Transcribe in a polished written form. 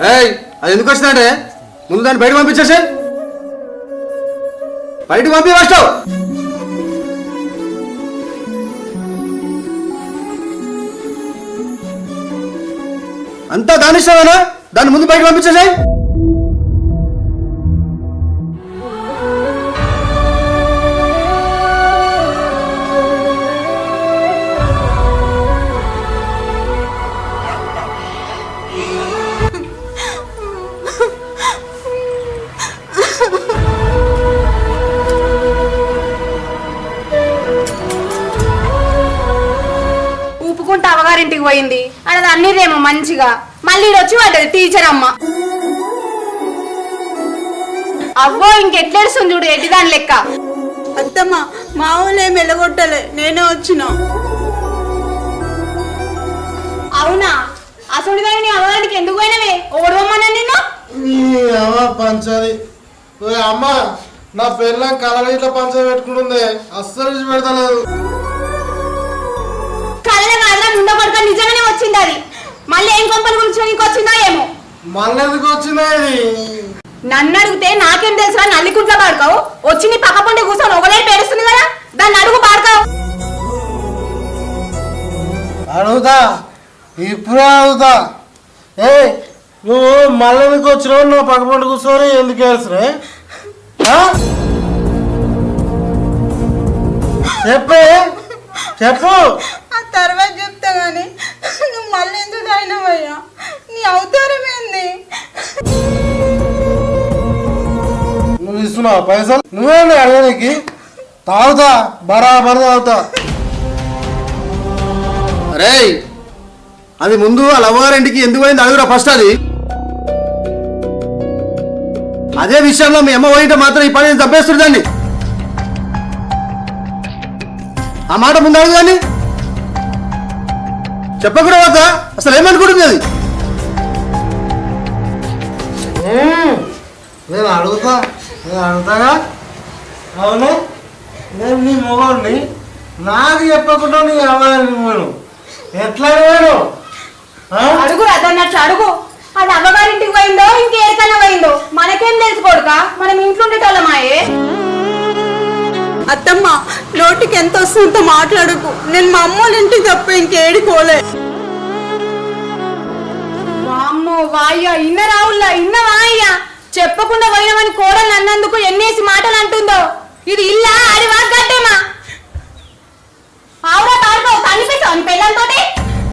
అది ఎందుకు వచ్చిందంటే ముందు దాన్ని బయటకు పంపించేసి బయటకు పంపి ఫస్ట్ అంతా దాని ఇష్టమేనా దాన్ని ముందు బయటకు పంపించేసాయి అవ్వగారింటికి పోయింది అది అన్నిరేమో మంచిగా మళ్ళీ వచ్చి పడ్డది టీచర్ అమ్మ అవ్వో ఇంకెట్లేడుస్తుంది చూడు ఎట్టిదాని లెక్క. అత్తమ్మ మా ఊళ్ళే మెల్లగొట్టలే నేనే వచ్చినా. అవునా అసలు నీ అవ్వగారికి ఎందుకు పోయినవే ఓడవమ్మన్నా నిన్ను పంచది అమ్మ నా పెళ్ళం కలర్ ఇట్లా పంచ పెట్టుకుంటుంది అస్సలు పెడతలేదు. ఉండబడక నిజంగానే వచ్చింది అది మళ్ళీ ఏం కంపెనీ గురించి నీకు వచ్చిందా ఏమో మళ్ళీ ఎందుకు వచ్చిందా ఇది నన్ను అడిగితే నాకేం తెలుసా నల్లికుంట్ల పాడుకోవు వచ్చి నీ పక్క పండి కూర్చొని ఒకలే పేరుస్తుంది కదా దాన్ని అడుగు పాడుకోవు. అడుగుతా ఇప్పుడే అడుగుతా. నువ్వు మళ్ళీ ఎందుకు వచ్చినావు నువ్వు పక్క పండి కూర్చొని ఎందుకు వేస్తున్నా చెప్పే చెప్పు తర్వాత చెప్తా గానీ నువ్వు మళ్ళీ ఎందుకు తాగినవయ్యా నీ అవతారం ఏంది? నువ్వు ఇస్తున్నావు పైసలు నువ్వేండి అడగడానికి తాగుతా బరాబర్ తాగుతా. అరే అది ముందు ఆ లవ్వారింటికి ఎందుకు పోయింది అడుగురా ఫస్ట్. అది అదే విషయంలో మీ అమ్మ పోయింటే మాత్రం ఈ పని చంపేస్తుంది దాన్ని. ఆ మాట ముందు అడుగు దాన్ని చెప్పకుండా పోతా అసలు ఏమనుకుంటుంది అది. నేను అడుగుతాగా అవును నేను నీ మొగోడిని నాకు చెప్పకుండా నీ అవ్వాలని పోను ఎట్లా పోయాను అడుగు అదన్నట్లు అడుగు. అది అవ్వగారింటికి పోయిందో ఇంకేకన్నా పోయిందో మనకేం తెలుసుకోడుక మనం ఇంట్లో ఉండేటోళ్ళమాయే. అత్తమ్మ నోటికి ఎంత వస్తుందో మాట్లాడకు నేను మా అమ్మోళ్ళ ఇంటికి తప్ప ఇంకేడిపోలే. వామ్మో వాయ్యా ఇన్న రావుల్లా ఇన్న వాయ్యా చెప్పకుండా పోయినామని కోడలు అన్నందుకు ఎన్నేసి మాటలు అంటుందో. ఇది ఇల్లా అది వాగ్గట్టేమా ఆవురా తాడుకో కనిపిస్తావు నీ పెళ్ళంతోటి.